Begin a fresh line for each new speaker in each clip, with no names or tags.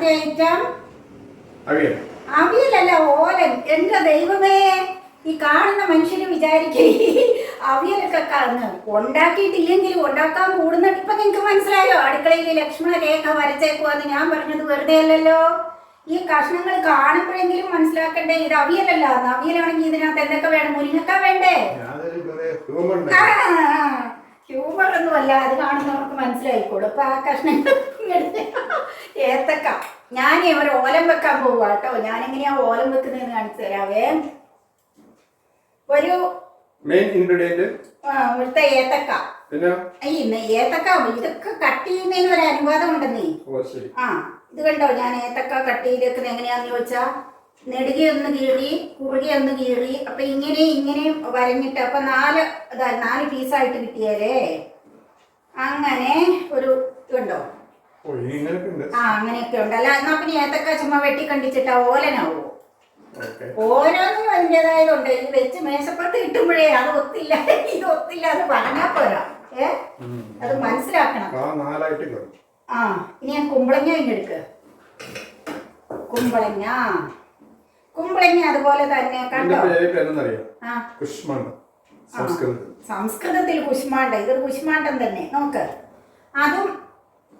രണ്ടാമത്തെ ഐറ്റം
അവിയലല്ല,
ഓലൻ. എന്റെ ദൈവമേ, ഈ കാണുന്ന മനുഷ്യന് വിചാരിക്കേ അവിയലൊക്കെ ഉണ്ടാക്കിയിട്ടില്ലെങ്കിലും ഉണ്ടാക്കാൻ കൂടുന്ന. ഇപ്പൊ നിങ്ങക്ക് മനസ്സിലായോ അടുക്കളയിൽ ലക്ഷ്മണ രേഖ വരച്ചേക്കുവാന്ന് ഞാൻ പറഞ്ഞത് വെറുതെ അല്ലല്ലോ. ഈ കഷ്ണങ്ങൾ കാണുമ്പോഴെങ്കിലും മനസ്സിലാക്കണ്ടേ ഇത് അവിയലല്ല. അവിയലാണെങ്കിൽ ഇതിനകത്ത് എന്തൊക്കെ വേണം? മുരിങ്ങക്ക വേണ്ടേ? ഹ്യൂമർ ഒന്നുമല്ല, അത് കാണുന്നവർക്ക് മനസ്സിലായിക്കോളും. അപ്പൊ ആ കഷ്ണങ്ങൾ ഏത്തക്ക. ഞാനേ ഒരു ഓലം വെക്കാൻ പോവുക കേട്ടോ. ഞാനെങ്ങനെയാ ഓലം വെക്കുന്നതെന്ന് കാണിച്ചു തരാവേ. ഒരു
മെയിൻ ഇൻഗ്രീഡിയന്റ്
ഇവിടുത്തെ ഏത്തക്ക. ഏത്തക്ക ഇതൊക്കെ കട്ട് ചെയ്യുന്നതിന് ഒരു അനുവാദം ഉണ്ടെന്നേ. ഇത് കണ്ടോ, ഞാൻ ഏത്തക്ക കട്ട് ചെയ്തേക്കുന്നത് എങ്ങനെയാന്ന് ചോദിച്ചാ, നെടുകെ ഒന്ന് കീറി, കുറുകെ ഒന്ന് കീറി. അപ്പൊ ഇങ്ങനെ വരഞ്ഞിട്ട് അപ്പൊ 4 പീസായിട്ട് കിട്ടിയാലേ. അങ്ങനെ ഒരു ഇതുണ്ടോ? അങ്ങനെയൊക്കെ ഉണ്ട്. അല്ല എന്നാ പിന്നെ ഏത്തക്ക ചുമ്മാ വെട്ടി കണ്ടിച്ചിട്ടാ ഓലനാവോ? ഓരോന്നും അതിൻ്റെതായതുണ്ട്. ഇത് വെച്ച് മേശപ്പുറത്ത് കിട്ടുമ്പോഴേ അത് ഒത്തില്ല ഇത് ഒത്തില്ല എന്ന് പറഞ്ഞാ പോരാ. അത് മനസ്സിലാക്കണം. ഇനി ഞാൻ കുമ്പളങ്ങ ഇങ്ങെടുക്ക്. കുമ്പളങ്ങ അതുപോലെ തന്നെ കണ്ടോ. സംസ്കൃതത്തിൽ കുഷ്മാണ്ഡ. ഇതൊരു കുഷ്മാണ്ഡം തന്നെ. നോക്ക്, അതും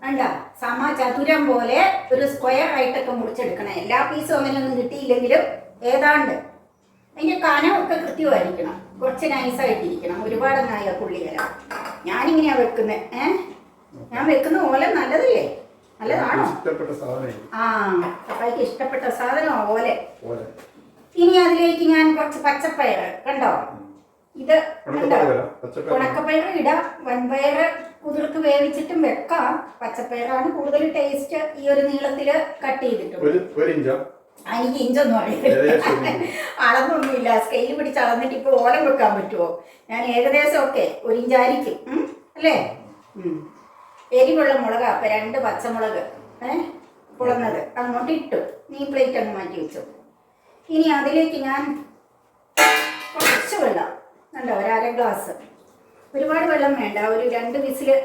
കണ്ടോ സമചതുരം പോലെ ഒരു സ്ക്വയർ ആയിട്ടൊക്കെ മുറിച്ചെടുക്കണം. എല്ലാ പീസും അങ്ങനെയൊന്നും കിട്ടിയില്ലെങ്കിലും ഏതാണ്ട് അതിന്റെ കനമൊക്കെ കൃത്യമായിരിക്കണം. കുറച്ച് നൈസായിട്ടിരിക്കണം. ഒരുപാടങ്ങായ പുള്ളികര. ഞാനിങ്ങനെയാ വെക്കുന്നത്. ഞാൻ വെക്കുന്ന ഓല നല്ലതല്ലേ? നല്ലതാണോ? പപ്പായ്ക്ക് ഇഷ്ടപ്പെട്ട സാധനം ഓല. ഇനി അതിലേക്ക് ഞാൻ കുറച്ച് പച്ചപ്പയർ കണ്ടോ. ഇത് ഉണക്കപ്പയർ ഇടാം, വൻപയർ കുതിർക്ക് വേവിച്ചിട്ടും വെക്കാം. പച്ചപ്പയറാണ് കൂടുതൽ ടേസ്റ്റ്. ഈ ഒരു നീളത്തില് കട്ട് ചെയ്തിട്ടും. എനിക്ക് ഇഞ്ചൊന്നും അറിയില്ല, അളന്നൊന്നുമില്ല. സ്കെയിൽ പിടിച്ച് അളന്നിട്ട് ഇപ്പൊ ഓലം വെക്കാൻ പറ്റുമോ? ഞാൻ ഏകദേശം ഒക്കെ 1 ഇഞ്ചായിരിക്കും അല്ലേ. എരിവുള്ള മുളക്. അപ്പൊ 2 പച്ചമുളക് പൊളന്നത് അങ്ങോട്ട് ഇട്ടു. നീ പ്ലേറ്റ് അങ്ങ് മാറ്റി വെച്ചു. ഇനി അതിലേക്ക് ഞാൻ കുറച്ച് വെള്ളം കണ്ടോ, ഒരു 1/2 ഗ്ലാസ്. ഒരുപാട് വെള്ളം വേണ്ട. ഒരു 2 വിസില്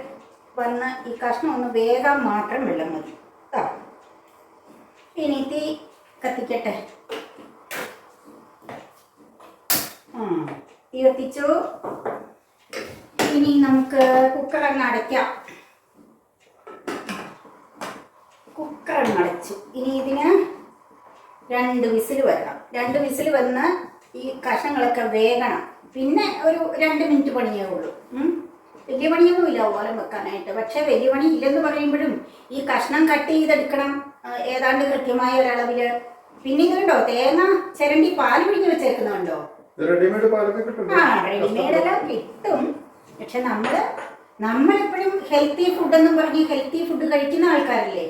വന്ന് ഈ കഷ്ണം ഒന്ന് വേഗം മാത്രം വെള്ളം മതി. ഇനി തീ കത്തിക്കട്ടെ. തീ കത്തിച്ചു. ഇനി നമുക്ക് കുക്കർ അങ്ങ് അടയ്ക്കാം. കുക്കർ അങ്ങ് അടച്ചു. ഇനി ഇതിന് 2 വിസിൽ വരണം. 2 വിസിൽ വന്ന് ഈ കഷ്ണങ്ങളൊക്കെ വേകണം. പിന്നെ ഒരു 2 മിനിറ്റ് പണിയേ ഉള്ളൂ. വലിയ പണിയൊന്നുമില്ല ഓലം വെക്കാനായിട്ട്. പക്ഷെ വലിയ പണി ഇല്ലെന്ന് പറയുമ്പോഴും ഈ കഷ്ണം കട്ട് ചെയ്തെടുക്കണം ഏതാണ്ട് കൃത്യമായ ഒരളവില്. പിന്നെ ഇതുണ്ടോ തേങ്ങ ചിരണ്ടി പാല് പിടിഞ്ഞ് വെച്ചേക്കുന്നുണ്ടോ? റെഡിമെയ്ഡ് എല്ലാം കിട്ടും. പക്ഷെ നമ്മളെപ്പോഴും ഹെൽത്തി ഫുഡ് എന്നും പറഞ്ഞ് ഹെൽത്തി ഫുഡ് കഴിക്കുന്ന ആൾക്കാരല്ലേ.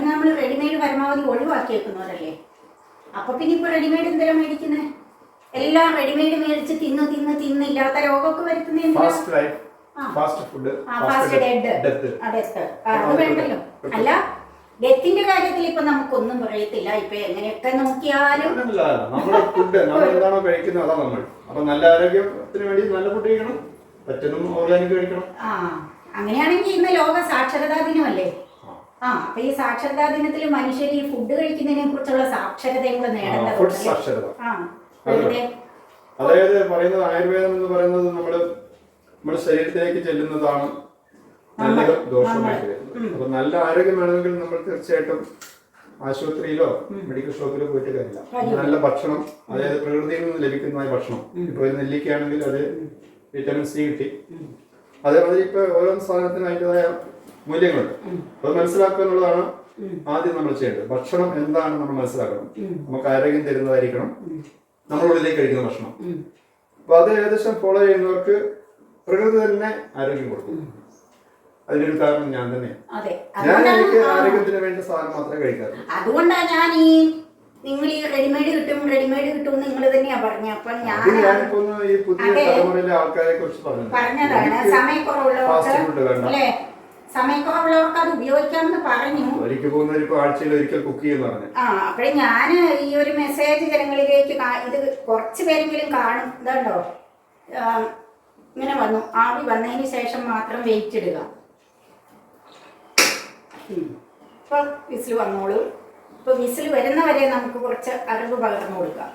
നമ്മൾ റെഡിമെയ്ഡ് പരമാവധി ഒഴിവാക്കിയേക്കുന്നവരല്ലേ. അപ്പൊ പിന്നെ ഇപ്പൊ റെഡിമെയ്ഡ് എന്തെല്ലാം മേടിക്കുന്നത്? എല്ലാം റെഡിമെയ്ഡ് മേടിച്ച് തിന്ന് ഇല്ലാത്ത രോഗമൊക്കെ വരുത്തുന്ന അത് വേണ്ടല്ലോ. അല്ല, ഡെത്തിന്റെ കാര്യത്തിൽ ഇപ്പൊ നമുക്കൊന്നും പറയത്തില്ല. ഇപ്പൊ എങ്ങനെയൊക്കെ നോക്കിയാലും അങ്ങനെയാണെങ്കിൽ ഇന്ന് ലോക സാക്ഷരതാ ദിനമല്ലേ. അപ്പൊ ഈ സാക്ഷരതാ ദിനത്തിൽ മനുഷ്യർ ഈ ഫുഡ് കഴിക്കുന്നതിനെ കുറിച്ചുള്ള സാക്ഷരതയും കൂടെ നേടേണ്ടതുണ്ട്.
അതായത് പറയുന്നത് ആയുർവേദം എന്ന് പറയുന്നത് നമ്മുടെ ശരീരത്തിലേക്ക് ചെല്ലുന്നതാണ് നല്ലത് ദോഷമായിട്ട് വരുന്നത്. അപ്പൊ നല്ല ആരോഗ്യം വേണമെങ്കിൽ നമ്മൾ തീർച്ചയായിട്ടും ആശുപത്രിയിലോ മെഡിക്കൽ ഷോപ്പിലോ പോയിട്ട് കാര്യമില്ല. നല്ല ഭക്ഷണം, അതായത് പ്രകൃതിയിൽ നിന്ന് ലഭിക്കുന്ന ഭക്ഷണം. ഇപ്പൊ നെല്ലിക്കയാണെങ്കിൽ അത് വിറ്റാമിൻ സി കിട്ടി. അതേമാതിരി ഇപ്പൊ ഓരോ സാധനത്തിനും അതിൻ്റെതായ മൂല്യങ്ങളുണ്ട്. അത് മനസ്സിലാക്കുക എന്നുള്ളതാണ് ആദ്യം നമ്മൾ ചെയ്യേണ്ടത്. ഭക്ഷണം എന്താണ് നമ്മൾ മനസ്സിലാക്കണം. നമുക്ക് ആരോഗ്യം തരുന്നതായിരിക്കണം നമ്മളുള്ളിലേക്ക് കഴിക്കുന്ന ഭക്ഷണം. അപ്പൊ അത് ഏകദേശം ഫോളോ ചെയ്യുന്നവർക്ക് പ്രകൃതി തന്നെ ആരോഗ്യം കൊടുക്കും. അതിനൊരു കാരണം ഞാൻ തന്നെയാണ്. ഞാൻ എനിക്ക് ആരോഗ്യത്തിന് വേണ്ട സാധനം മാത്രമേ കഴിക്കാറുള്ളൂ.
അതുകൊണ്ടാണ് ഞാൻ നിങ്ങൾ ഈ റെഡിമെയ്ഡ് കിട്ടും നിങ്ങൾ തന്നെയാ പറഞ്ഞ. അപ്പൊ
ഞാനിപ്പോ ഈ പുതിയ തലമുറയിലെ ആൾക്കാരെ കുറിച്ച്
പറഞ്ഞതാണ്. സമയക്കുറവുള്ളവർക്ക് അത് ഉപയോഗിക്കാമെന്ന് പറഞ്ഞു.
ഒരിക്കൽ പോകുന്നവർ ഇപ്പൊ ആഴ്ചയിൽ ഒരിക്കൽ കുക്ക് ചെയ്യുന്ന പറഞ്ഞു.
അപ്പഴേ ഞാൻ ഈ ഒരു മെസ്സേജ് ജനങ്ങളിലേക്ക് ഇത് കുറച്ച് പേരെങ്കിലും കാണും. ഇതുണ്ടോ ഇങ്ങനെ വന്നു. ആവി വന്നതിന് ശേഷം മാത്രം വെയിറ്റ് ഇടുക. ഇപ്പം വിസിൽ വന്നോളൂ. ഇപ്പോൾ വിസിൽ വരുന്നവരെ നമുക്ക് കുറച്ച് അറിവ് പകർന്നു കൊടുക്കാം.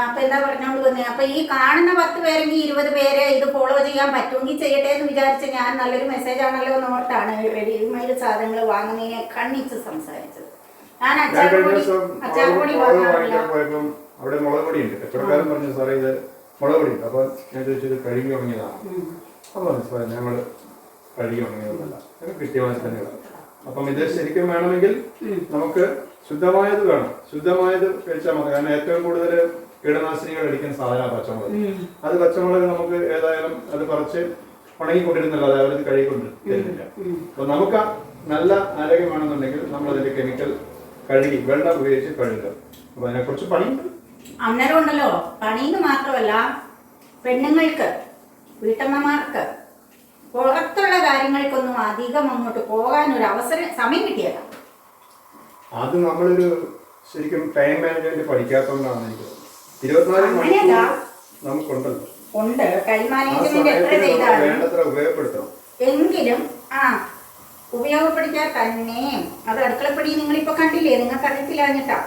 അപ്പം എന്താ പറഞ്ഞോണ്ട് വന്നേ, അപ്പം ഈ കാണുന്ന 10 പേരെങ്കിൽ 20 പേരെ ഇത് ഫോളോ ചെയ്യാൻ പറ്റുമെങ്കിൽ ചെയ്യട്ടെ എന്ന് വിചാരിച്ച് ഞാൻ നല്ലൊരു മെസ്സേജ് ആണല്ലോ എന്ന് ഓർത്താണ് റെഡിമെയ്ഡ് സാധനങ്ങൾ വാങ്ങുന്നതിനെ കണ്ണിച്ച് സംസാരിച്ചത്. ഞാൻ അച്ചാർപൊടി
പോയപ്പം അവിടെ മുളക് പൊടി ഉണ്ട്. കച്ചവടക്കാരൻ പറഞ്ഞു സാറേ ഇത് മുളക് പൊടി ഉണ്ട്. അപ്പൊ ഞാൻ ചോദിച്ചത് കഴുകി ഉണങ്ങിയതാണ്. അപ്പൊ മനസ്സിലായി ഞങ്ങൾ കഴുകി ഉണങ്ങിയതൊന്നല്ല, കൃത്യമായി തന്നെ. അപ്പം ഇത് ശരിക്കും വേണമെങ്കിൽ നമുക്ക് ശുദ്ധമായത് വേണം. ശുദ്ധമായത് കഴിച്ചാൽ മതി. കാരണം ഏറ്റവും കൂടുതൽ കീടനാശിനികൾ അടിക്കുന്ന സാധനമാണ് പച്ചമുളക്. അത് പച്ചമുളക് നമുക്ക് ഏതായാലും അത് പറിച്ച് ഉണങ്ങിക്കൊണ്ടിരുന്നില്ല, അതായത് അത് കഴുകിക്കൊണ്ടിരുന്നില്ല. അപ്പൊ നമുക്ക് നല്ല ആരോഗ്യം വേണമെന്നുണ്ടെങ്കിൽ നമ്മൾ അതിന്റെ കെമിക്കൽ കഴുകി വെള്ളം ഉപയോഗിച്ച് കഴുകുക. അപ്പൊ അതിനെക്കുറിച്ച് പണിയുണ്ട്.
അന്നേരം ഉണ്ടല്ലോ, പണിന്ന് മാത്രമല്ല പെണ്ണുങ്ങൾക്ക്, വീട്ടമ്മമാർക്ക് പുറത്തുള്ള കാര്യങ്ങൾക്കൊന്നും അധികം അങ്ങോട്ട് പോകാനൊരു സമയം കിട്ടിയല്ല.
അത് നമ്മളൊരു ശരിക്കും ടൈം മാനേജ്മെന്റ് പഠിക്കാത്തതുകൊണ്ടാണ് എനിക്ക് 24 മണിക്കൂർ നമുക്കുണ്ടല്ലോ.
ഉണ്ട് ടൈം മാനേജ്മെന്റ് എത്ര ചെയ്താലും
വേണ്ടത്ര ഉപയോഗപ്പെടുത്തണം.
എങ്കിലും ഉപയോഗപ്പെടുത്തിയാൽ തന്നെ അത് അടുക്കളപ്പടി നിങ്ങളിപ്പോൾ കണ്ടില്ലേ, നിങ്ങൾക്ക് അറിയത്തില്ല എന്നിട്ടാ.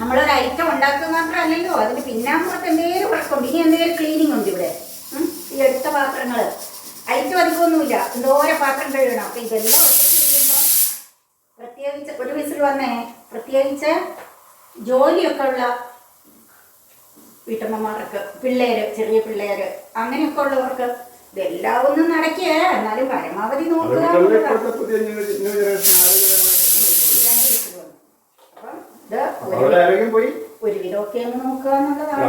നമ്മളൊരു ഐറ്റം ഉണ്ടാക്കുക മാത്രമല്ലല്ലോ, അതിന് പിന്നാമ്പുറത്ത് എന്തെങ്കിലും വർക്കുണ്ട്. ഇനി എന്തെങ്കിലും ക്ലീനിങ് ഉണ്ട് ഇവിടെ. ഈ എടുത്ത പാത്രങ്ങൾ ഐറ്റം അധികമൊന്നുമില്ല, എന്തോരം പാത്രം കഴുകണം. അപ്പം ഇതെല്ലാം ചെയ്യുമ്പോൾ പ്രത്യേകിച്ച് ഒരു വിസിൽ വന്നേ, പ്രത്യേകിച്ച് ജോലിയൊക്കെ ഉള്ള വീട്ടമ്മമാർക്ക്, പിള്ളേര്, ചെറിയ പിള്ളേര്, അങ്ങനെയൊക്കെ ഉള്ളവർക്ക് ഇതെല്ലാം ഒന്നും നടക്കുക. എന്നാലും പരമാവധി നോക്കുക. ഒരു വിധമൊക്കെ ഒന്ന് നോക്കുക എന്നുള്ളതാണ്.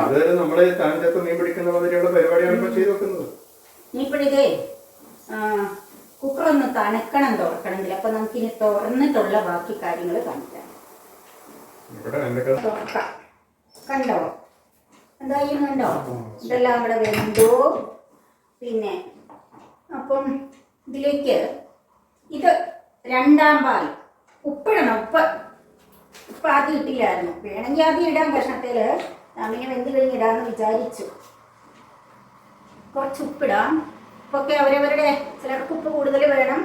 ഇനിയിപ്പോഴിതേ കുക്കറൊന്ന് തണുക്കണം തുറക്കണമെങ്കിൽ. അപ്പൊ നമുക്കിനി തുറന്നിട്ടുള്ള ബാക്കി കാര്യങ്ങൾ കാണിക്കാം. തുറക്കാം. കണ്ടോ എന്തായാലും കണ്ടോ, ഇതെല്ലാം കൂടെ വെന്തോ. പിന്നെ അപ്പം ഇതിലേക്ക് ഇത് 2ാം പാൽ ഉപ്പിടണം. ഉപ്പ് ആദ്യം ഇട്ടില്ലായിരുന്നു, വേണമെങ്കിൽ ആദ്യം ഇടാൻ കഷ്ണത്തിൽ. അങ്ങനെ വെന്ത് കഴിഞ്ഞ് ഇടാമെന്ന് വിചാരിച്ചു. കുറച്ച് ഉപ്പിടാം. ഉപ്പൊക്കെ അവരവരുടെ, ചിലർക്ക് ഉപ്പ് കൂടുതൽ വേണം,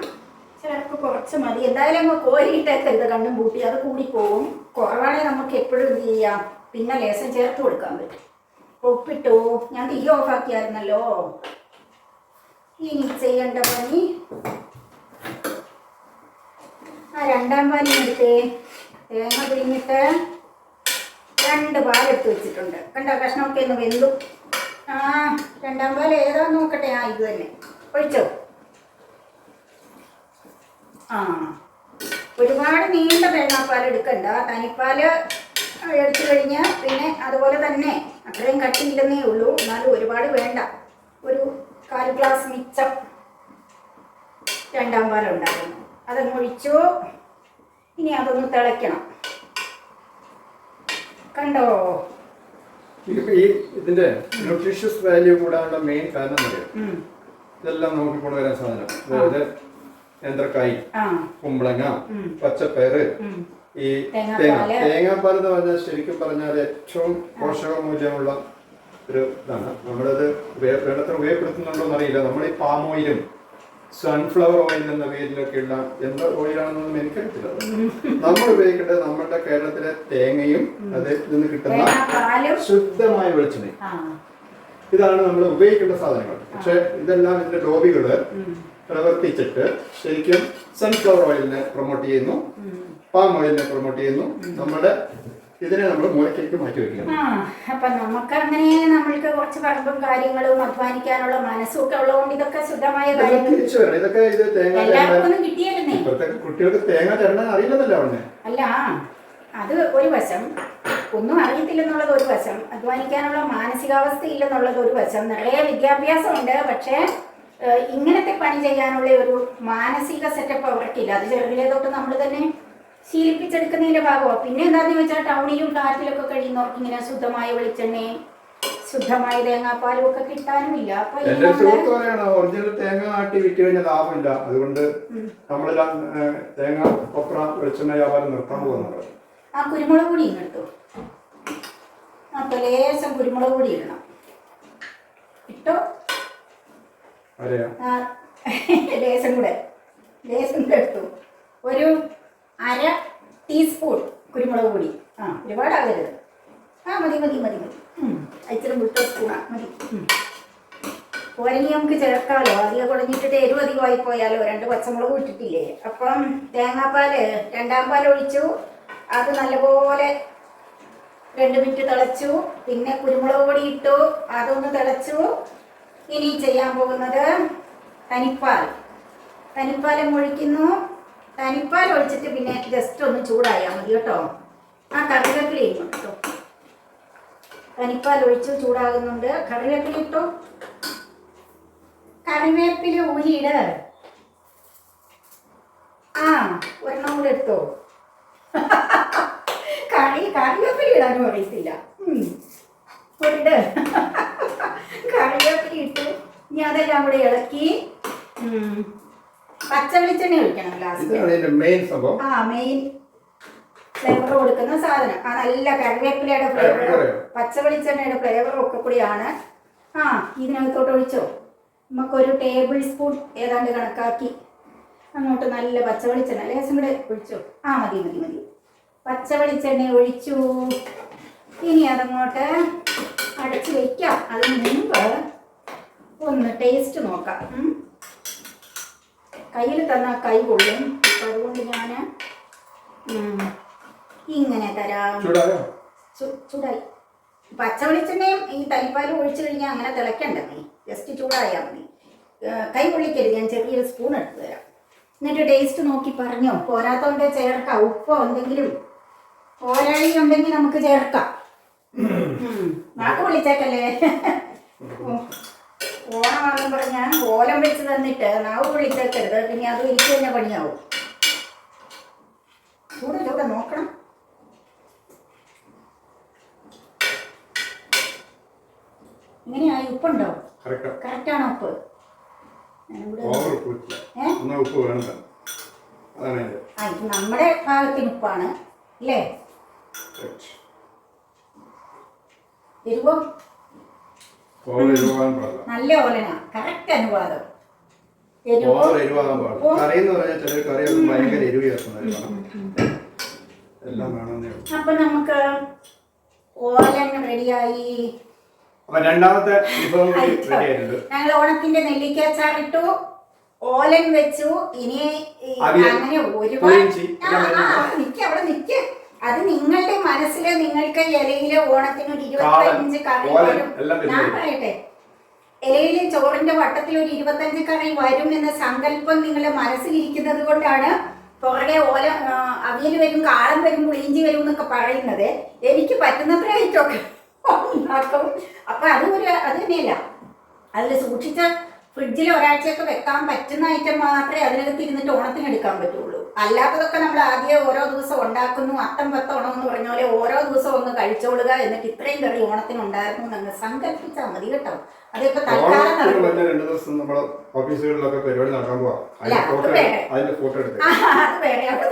ചിലർക്ക് കുറച്ച് മതി. എന്തായാലും അങ്ങ് കോരിയിട്ടേക്കരുത് കണ്ണും പൂട്ടി, അത് കൂടിപ്പോവും. കുറവാണെങ്കിൽ നമുക്ക് എപ്പോഴും എന്ത് ചെയ്യാം, പിന്നെ ലേശം ചേർത്ത് കൊടുക്കാൻ പറ്റും. ഉപ്പിട്ടു. ഞാൻ തീ ഓഫാക്കിയായിരുന്നല്ലോ. ഇനി ചെയ്യേണ്ട പണി ആ 2ാം പാലിനെടുത്തേ. തേങ്ങ പിഴിഞ്ഞിട്ട് 2 പാലെടുത്ത് വെച്ചിട്ടുണ്ട്. കണ്ടോ, കഷ്ണമൊക്കെ ഒന്ന് വെന്തു. 2ാം പാൽ ഏതാന്ന് നോക്കട്ടെ. ഇത് തന്നെ ഒഴിച്ചോ. ഒരുപാട് നീണ്ട തേങ്ങാപ്പാൽ എടുക്കണ്ട. തനിപ്പാൽ എടുത്തു കഴിഞ്ഞാൽ പിന്നെ അതുപോലെ തന്നെ അത്രയും കട്ടിയില്ലെന്നേ ഉള്ളൂ. എന്നാലും ഒരുപാട് വേണ്ട. ഒരു 1/4 ഗ്ലാസ് മിച്ചം 2ാം പാലുണ്ടായിരുന്നു, അതങ്ങ് ഒഴിച്ചു. ഇനി അതൊന്ന് തിളയ്ക്കണം. കണ്ടോ,
ഇതിന്റെ ന്യൂട്രീഷ്യസ് വാല്യൂ കൂടാനുള്ള മെയിൻ കാരണം അറിയാം. ഇതെല്ലാം നമുക്ക് കൊണ്ടുവരാൻ സാധനം. അതായത് നേന്ത്രക്കായ്, കുമ്പളങ്ങ, പച്ചപ്പയറ്, ഈ തേങ്ങാപ്പാൽ എന്ന് പറഞ്ഞാൽ ശരിക്കും പറഞ്ഞാൽ ഏറ്റവും പോഷകമൂല്യമുള്ള ഒരു ഇതാണ്. നമ്മളത് വേണ്ടത്ര ഉപയോഗപ്പെടുത്തുന്നുണ്ടോ എന്നറിയില്ല. നമ്മൾ ഈ പാം ഓയിലും സൺഫ്ലവർ ഓയിൽ എന്ന പേരിലൊക്കെയുള്ള എന്ത് ഓയിലാണെന്നൊന്നും എനിക്കറിയത്തില്ല. നമ്മൾ ഉപയോഗിക്കേണ്ടത് നമ്മുടെ കേരളത്തിലെ തേങ്ങയും അതിൽ നിന്ന് കിട്ടുന്ന ശുദ്ധമായ വെളിച്ചെണ്ണയും. ഇതാണ് നമ്മൾ ഉപയോഗിക്കേണ്ട സാധനങ്ങൾ. പക്ഷെ ഇതെല്ലാം ഇതിന്റെ ലോബികള് പ്രവർത്തിച്ചിട്ട് ശരിക്കും സൺഫ്ലവർ ഓയിലിനെ പ്രൊമോട്ട് ചെയ്യുന്നു, പാം ഓയിലിനെ പ്രൊമോട്ട് ചെയ്യുന്നു. നമ്മുടെ ഇതിനെ നമ്മൾ മൂലക്കേക്ക് മാറ്റി വെക്കുന്നു.
അപ്പൊ നമുക്ക് അങ്ങനെ നമ്മൾക്ക് കുറച്ച് പറമ്പും കാര്യങ്ങളും അധ്വാനിക്കാനുള്ള മനസ്സും ഒക്കെ ഉള്ളതുകൊണ്ട് ഇതൊക്കെ ശുദ്ധമായ
തിരിച്ചു വരണം. ഇതൊക്കെ ഇത്
എല്ലാവർക്കും കിട്ടിയല്ലേ.
ഇപ്പോഴത്തെ കുട്ടികൾക്ക് തേങ്ങ ചേർന്നാൻ അറിയില്ലെന്നല്ല അവിടെ.
അല്ല, അത് ഒരു വശം. ഒന്നും അറിയത്തില്ലെന്നുള്ളത് ഒരു വശം, അധ്വാനിക്കാനുള്ള മാനസികാവസ്ഥ ഇല്ലെന്നുള്ളത് ഒരു വശം. നിറയെ വിദ്യാഭ്യാസമുണ്ട്, പക്ഷേ ഇങ്ങനത്തെ പണി ചെയ്യാനുള്ള ഒരു മാനസിക സെറ്റപ്പ് അവർക്കില്ല. അത് ചെറുതിലെ തൊട്ട് നമ്മൾ തന്നെ ശീലിപ്പിച്ചെടുക്കുന്നതിന്റെ ഭാഗമാണ്. പിന്നെ എന്താന്ന് വെച്ചാൽ ടൗണിലും കാറ്റിലൊക്കെ കഴിയുന്നവർക്ക് ഇങ്ങനെ ശുദ്ധമായ വെളിച്ചെണ്ണയും ശുദ്ധമായ തേങ്ങാപ്പാലും ഒക്കെ കിട്ടാനുമില്ല. അപ്പൊ
ഒറിജിനൽ തേങ്ങ ആട്ടി വിറ്റ് കഴിഞ്ഞാൽ ലാഭമില്ല. അതുകൊണ്ട് നമ്മളെല്ലാം തേങ്ങ കൊപ്ര വെളിച്ചെണ്ണ വ്യാപാരം നിർത്താൻ പോകുന്നത്.
ആ കുരുമുളക് പൊടി ഇങ്ങെടുത്തു. അപ്പൊ ലേശം കുരുമുളക് പൊടി ഇടണം. ഇട്ടോ ലേശം കൂടെ എടുത്തു. ഒരു 1/2 ടീസ്പൂൺ കുരുമുളക് പൊടി. ഒരുപാടാകരുത്. മതി മതി മതി മതി. ഇച്ചിരി മുട്ട സ്പൂണാ മതി. പോരങ്ങി നമുക്ക് ചേർക്കാമല്ലോ. അധികം കുടഞ്ഞിട്ടിട്ട് എരിവ് അധികമായി പോയാലോ. 2 പച്ചമുളക് ഇട്ടിട്ടില്ലേ. അപ്പം തേങ്ങാപ്പാല് 2ാം പാൽ ഒഴിച്ചു. അത് നല്ലപോലെ 2 മിനിറ്റ് തിളച്ചു. പിന്നെ കുരുമുളക് പൊടി ഇട്ടു. അതൊന്ന് തിളച്ചു. ഇനി ചെയ്യാൻ പോകുന്നത് തനിപ്പാലം ഒഴിക്കുന്നു. തനിപ്പാൽ ഒഴിച്ചിട്ട് പിന്നെ ജസ്റ്റ് ഒന്ന് ചൂടായാൽ മതി കേട്ടോ. കറിവേപ്പില ഇട്ടു കേട്ടോ. തനിപ്പാൽ ഒഴിച്ചു ചൂടാകുന്നുണ്ട്. കറിവേപ്പില ഇട്ടു. കറിവേപ്പില ഊരിയിട. ഒരെണ്ണം കൂടെ എടുത്തോ. കറിവേപ്പില ഇടാനും അറിയത്തില്ല. ഒരിട്. കറിവേപ്പില ഇട്ടു. ഇനി അതെല്ലാം കൂടെ ഇളക്കി പച്ച വെളിച്ചെണ്ണ ഒഴിക്കണം ലാസ്റ്റ്. മെയിൻ ഫ്ലേവർ കൊടുക്കുന്ന സാധനം. നല്ല കറിവേപ്പിലയുടെ ഫ്ലേവർ, പച്ച വെളിച്ചെണ്ണയുടെ ഫ്ലേവറും ഒക്കെ കൂടിയാണ്. ഇതിനകത്തോട്ട് ഒഴിച്ചോ. നമുക്കൊരു ടേബിൾ സ്പൂൺ ഏതാണ്ട് കണക്കാക്കി അങ്ങോട്ട് നല്ല പച്ച വെളിച്ചെണ്ണ ലേശം കൂടെ ഒഴിച്ചോ. മതി മതി മതി. പച്ച വെളിച്ചെണ്ണ ഒഴിച്ചു. ഇനി അതങ്ങോട്ട് അടച്ചു വയ്ക്കാം. അതിന് മുമ്പ് ഒന്ന് ടേസ്റ്റ് നോക്കാം. കയ്യിൽ തന്നാൽ കൈ കൊള്ളും. അപ്പം അതുകൊണ്ട് ഞാൻ ഇങ്ങനെ തരാം. ചൂടായി. പച്ച വെളിച്ചെണ്ണയും ഈ തനിപ്പാലും ഒഴിച്ചു കഴിഞ്ഞാൽ അങ്ങനെ തിളയ്ക്കണ്ട. നീ ജസ്റ്റ് ചൂടായാൽ മതി. കൈ പൊള്ളിക്കരുത്. ഞാൻ ചെറിയൊരു സ്പൂൺ എടുത്ത് തരാം. എന്നിട്ട് ടേസ്റ്റ് നോക്കി പറഞ്ഞോ. പോരാത്തോണ്ട് ചേർക്കാം. ഉപ്പോ എന്തെങ്കിലും പോരാഴി ഉണ്ടെങ്കിൽ നമുക്ക് ചേർക്കാം. നാക്ക് പൊള്ളിച്ചേക്കല്ലേ. ഓണമാണെന്ന് പറഞ്ഞാൽ ഓലം വെച്ച് തന്നിട്ട് നാവ് പൊള്ളിച്ചേക്കരുത്. പിന്നെ അത് എനിക്ക് തന്നെ പണിയാവും. ചൂടെ നോക്കണം. ഇങ്ങനെയായി. ഉപ്പുണ്ടോ? കറക്റ്റാണോ ഉപ്പ്? ഇത് നമ്മുടെ ഭാഗത്തിന് ഉപ്പാണ് അല്ലേ? എരിവോ? നല്ല ഓലന. കറക്റ്റ് അനുപാതം. അപ്പൊ നമുക്ക് ഓലൻ റെഡിയായി.
രണ്ടാമത്തെ
ഞങ്ങൾ ഓണത്തിന്റെ നെല്ലിക്കാച്ചാർ ഇട്ടു. ഓലൻ വെച്ചു. ഇനി അങ്ങനെ ഒരുപാട് അവിടെ നിക്ക്. അത് നിങ്ങളുടെ മനസ്സില് നിങ്ങൾക്ക് ഇലയില് ഓണത്തിന് ഒരു 25 കറി വരും. ഞാൻ പറയട്ടെ, ഇലയില് ചോറിന്റെ വട്ടത്തിൽ ഒരു 25 കറി വരും എന്ന സങ്കല്പം നിങ്ങളുടെ മനസ്സിലിരിക്കുന്നത് കൊണ്ടാണ് പുറകെ അവിയൽ വരും, കാളം വരും, പുളിയിഞ്ചി വരും എന്നൊക്കെ പറയുന്നത്. എനിക്ക് പറ്റുന്നത്രയായിട്ടൊക്കെ ഉണ്ടാക്കും. അപ്പൊ അത് തന്നെയല്ല. അതിൽ സൂക്ഷിച്ച ഫ്രിഡ്ജിൽ ഒരാഴ്ചയൊക്കെ വെക്കാൻ പറ്റുന്ന ഐറ്റം മാത്രമേ അതിനകത്ത് ഇരുന്നിട്ട് ഓണത്തിന് എടുക്കാൻ പറ്റുള്ളൂ. അല്ലാത്തതൊക്കെ നമ്മൾ ആദ്യം ഓരോ ദിവസം ഉണ്ടാക്കുന്നു. അത്തം പത്തോണം എന്ന് പറഞ്ഞ പോലെ ഓരോ ദിവസം ഒന്ന് കഴിച്ചോളുക. എന്നിട്ട് ഇത്രയും കറി ഓണത്തിന് ഉണ്ടായിരുന്നു എന്ന് സങ്കല്പിച്ചാൽ മതി കേട്ടോ. അതിപ്പോ തൽക്കാലം അത് വേറെ അവിടെ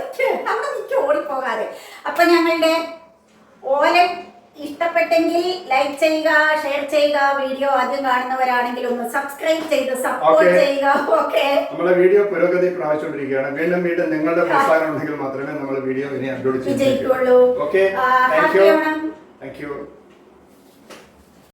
നിൽക്ക് ഓടിപ്പോകാതെ. അപ്പൊ ഞങ്ങളുടെ ഓലൻ ഇഷ്ടപ്പെട്ടെങ്കിൽ ലൈക്ക് ചെയ്യുക, ഷെയർ ചെയ്യുക. വീഡിയോ ആദ്യം കാണുന്നവരാണെങ്കിൽ ഒന്ന് സബ്സ്ക്രൈബ് ചെയ്ത് സപ്പോർട്ട് ചെയ്യുക. ഓക്കെ.
നമ്മുടെ വീഡിയോ പുരോഗതി പ്രാപിച്ചുകൊണ്ടിരിക്കുകയാണ്. വീണ്ടും നിങ്ങളുടെ പ്രോത്സാഹനം ഉണ്ടെങ്കിൽ മാത്രമേ നമ്മുടെ വീഡിയോ ഇനി അപ്ലോഡ് ചെയ്യുള്ളൂ. Okay, thank you.